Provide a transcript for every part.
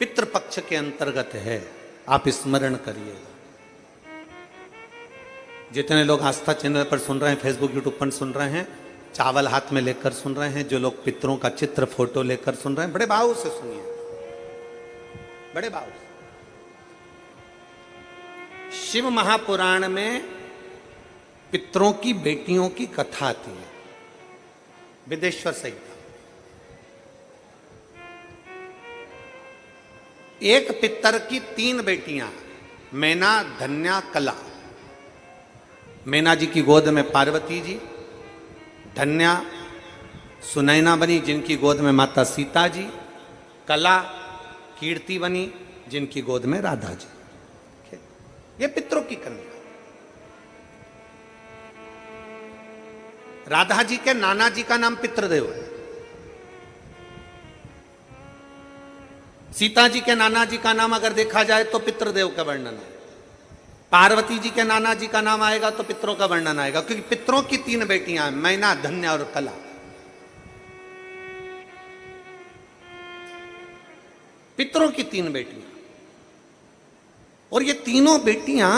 पितृपक्ष के अंतर्गत है, आप स्मरण करिएगा। जितने लोग आस्था चैनल पर सुन रहे हैं, फेसबुक यूट्यूब पर सुन रहे हैं, चावल हाथ में लेकर सुन रहे हैं, जो लोग पितरों का चित्र फोटो लेकर सुन रहे हैं, बड़े भाव से सुनिए, बड़े भाव से। शिव महापुराण में पितरों की बेटियों की कथा आती है, विदेश्वर संहिता। एक पितर की 3 बेटियां, मैना, धन्या, कला। मैना जी की गोद में पार्वती जी, धन्या सुनैना बनी जिनकी गोद में माता सीता जी, कला कीर्ति बनी जिनकी गोद में राधा जी। ये पितरों की कन्या। राधा जी के नाना जी का नाम पितृदेव है, सीता जी के नाना जी का नाम अगर देखा जाए तो पितृदेव का वर्णन है, पार्वती जी के नाना जी का नाम आएगा तो पितरों का वर्णन आएगा, क्योंकि पितरों की 3 बेटियां हैं, मैना, धन्या और कला। पितरों की 3 बेटियां, और ये तीनों बेटियां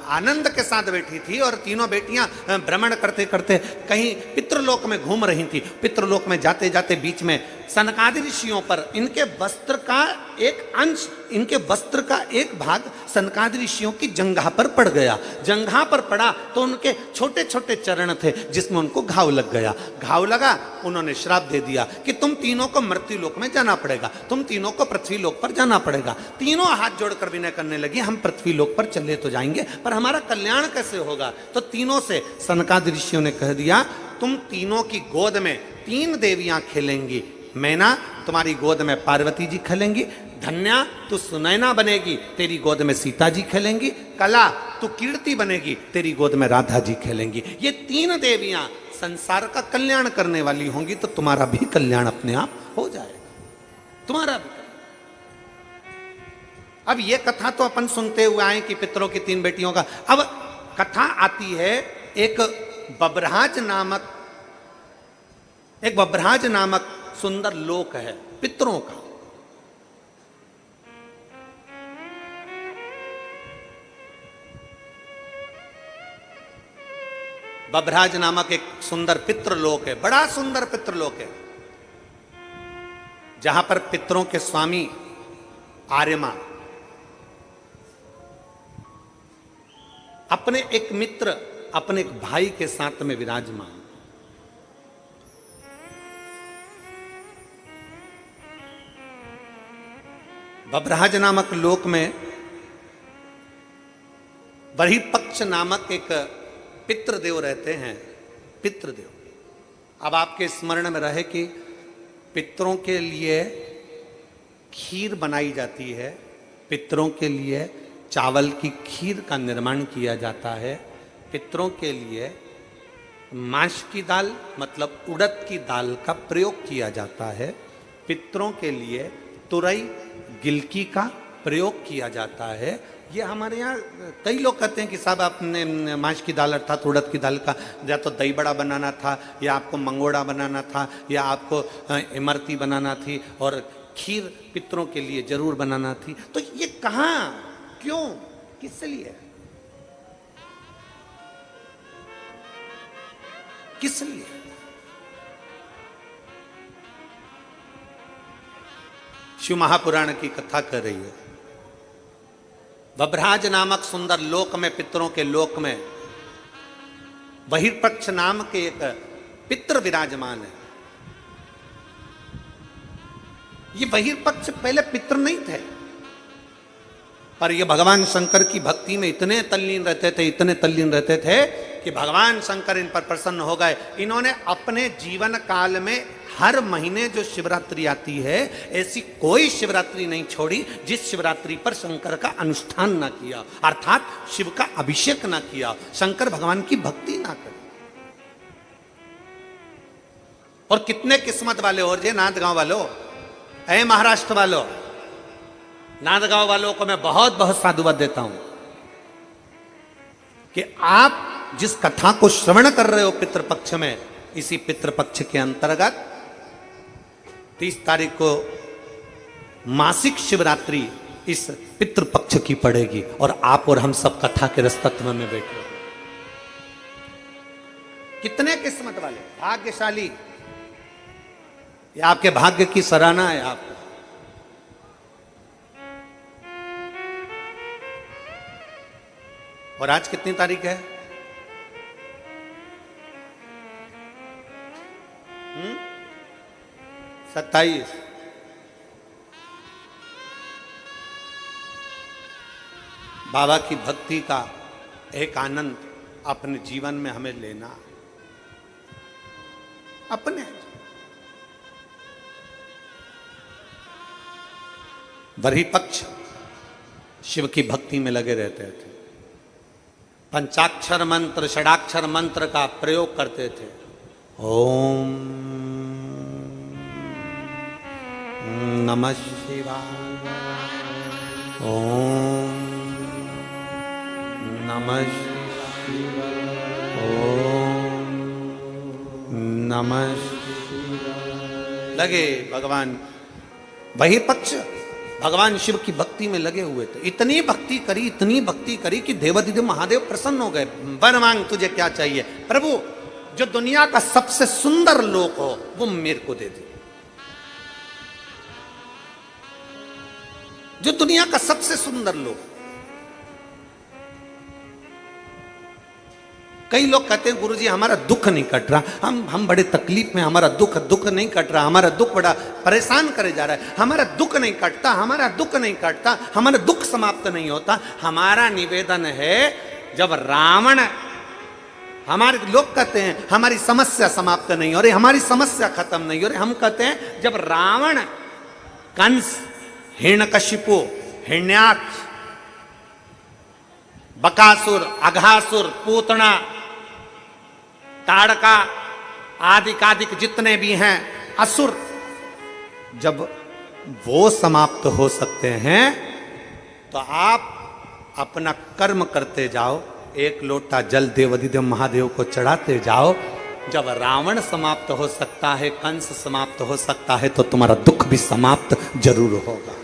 आनंद के साथ बैठी थी, और तीनों बेटियां भ्रमण करते करते कहीं पितृलोक में घूम रही थी। पितृलोक में जाते जाते बीच में सनकादि ऋषियों पर इनके वस्त्र का एक अंश, इनके वस्त्र का एक भाग सनकादि ऋषियों की जंघा पर पड़ गया। जंघा पर पड़ा तो उनके छोटे छोटे चरण थे जिसमें उनको घाव लग गया। घाव लगा, उन्होंने श्राप दे दिया कि तुम तीनों को मृत्यु लोक में जाना पड़ेगा, तुम तीनों को पृथ्वी लोक पर जाना पड़ेगा। तीनों हाथ जोड़कर विनय करने लगी, हम पृथ्वी लोक पर चले तो जाएंगे, पर हमारा कल्याण कैसे होगा? तो तीनों से सनकादि ऋषियों ने कह दिया, तुम तीनों की गोद में 3 देवियां खेलेंगी। मैना, तुम्हारी गोद में पार्वती जी खेलेंगी। धन्या, तू सुनैना बनेगी, तेरी गोद में सीता जी खेलेंगी। कला, तू कीर्ति बनेगी, तेरी गोद में राधा जी खेलेंगी। ये 3 देवियां संसार का कल्याण करने वाली होंगी, तो तुम्हारा भी कल्याण अपने आप हो जाएगा, तुम्हारा भी। अब ये कथा तो अपन सुनते हुए आए कि पितरों की 3 बेटियों का। अब कथा आती है एक बब्रहाज नामक सुंदर लोक है पितरों का। बब्रहाज नामक एक सुंदर पितृलोक है, बड़ा सुंदर पितृलोक है, जहां पर पितरों के स्वामी आर्यमा अपने एक मित्र, अपने एक भाई के साथ में विराजमान। बब्रहाज नामक लोक में बर्हिपक्ष नामक एक पितृदेव रहते हैं, पितृदेव। अब आपके स्मरण में रहे कि पितरों के लिए खीर बनाई जाती है, पितरों के लिए चावल की खीर का निर्माण किया जाता है, पितरों के लिए माश की दाल मतलब उड़द की दाल का प्रयोग किया जाता है, पितरों के लिए तुरई गिलकी का प्रयोग किया जाता है। ये हमारे यहाँ कई लोग कहते हैं कि साहब आपने माश की दाल अर्थात उड़द की दाल का या तो दही बड़ा बनाना था, या आपको मंगोड़ा बनाना था, या आपको इमरती बनाना थी, और खीर पितरों के लिए जरूर बनाना थी। तो ये कहाँ, क्यों, किस लिए, किस लिए? शिव महापुराण की कथा कर रही है। बब्रहाज नामक सुंदर लोक में, पितरों के लोक में बहिर्पक्ष नाम के एक पितृ विराजमान है। ये बहिर्पक्ष पहले पितृ नहीं थे, पर ये भगवान शंकर की भक्ति में इतने तल्लीन रहते थे, इतने तल्लीन रहते थे कि भगवान शंकर इन पर प्रसन्न हो गए। इन्होंने अपने जीवन काल में हर महीने जो शिवरात्रि आती है, ऐसी कोई शिवरात्रि नहीं छोड़ी जिस शिवरात्रि पर शंकर का अनुष्ठान ना किया, अर्थात शिव का अभिषेक ना किया, शंकर भगवान की भक्ति ना करी। और कितने किस्मत वाले हो जे नांदगांव वालों, ऐ महाराष्ट्र वालों, नांदगांव वालों को मैं बहुत बहुत साधुवाद देता हूं कि आप जिस कथा को श्रवण कर रहे हो पितृपक्ष में, इसी पितृपक्ष के अंतर्गत 30 तारीख को मासिक शिवरात्रि इस पितृपक्ष की पड़ेगी और आप और हम सब कथा के रस तत्व में बैठे हो। कितने किस्मत वाले, भाग्यशाली, ये आपके भाग्य की सराहना है आपको। और आज कितनी तारीख है? 27। बाबा की भक्ति का एक आनंद अपने जीवन में हमें लेना, अपने बरही पक्ष शिव की भक्ति में लगे रहते थे, पंचाक्षर मंत्र षडाक्षर मंत्र का प्रयोग करते थे। ओम नमः शिवाय, ओम नमः शिवाय, ओम नमः शिवाय। लगे भगवान, वही पक्ष भगवान शिव की भक्ति में लगे हुए थे। इतनी भक्ति करी, इतनी भक्ति करी कि देवाधिदेव महादेव प्रसन्न हो गए। वर मांग, तुझे क्या चाहिए? प्रभु, जो दुनिया का सबसे सुंदर लोक हो वो मेरे को दे दे। जो दुनिया का सबसे सुंदर लोक। कई लोग कहते हैं गुरुजी हमारा दुख नहीं कट रहा, हम बड़े तकलीफ में, हमारा दुख नहीं कट रहा, हमारा दुख बड़ा परेशान करे जा रहा है, हमारा दुख नहीं कटता, हमारा दुख नहीं कटता, हमारा दुख समाप्त नहीं होता। हमारा निवेदन है, जब रावण, हमारे लोग कहते हैं हमारी समस्या समाप्त नहीं हो रही, हमारी समस्या खत्म नहीं हो रही। हम कहते हैं जब रावण, कंस, हिरण्यकशिपु, हिरण्याक्ष, बकासुर, अघासुर, पूतना, ताड़का आदिक जितने भी हैं असुर, जब वो समाप्त हो सकते हैं तो आप अपना कर्म करते जाओ, एक लोटा जल देवाधिदेव महादेव को चढ़ाते जाओ। जब रावण समाप्त हो सकता है, कंस समाप्त हो सकता है, तो तुम्हारा दुख भी समाप्त जरूर होगा।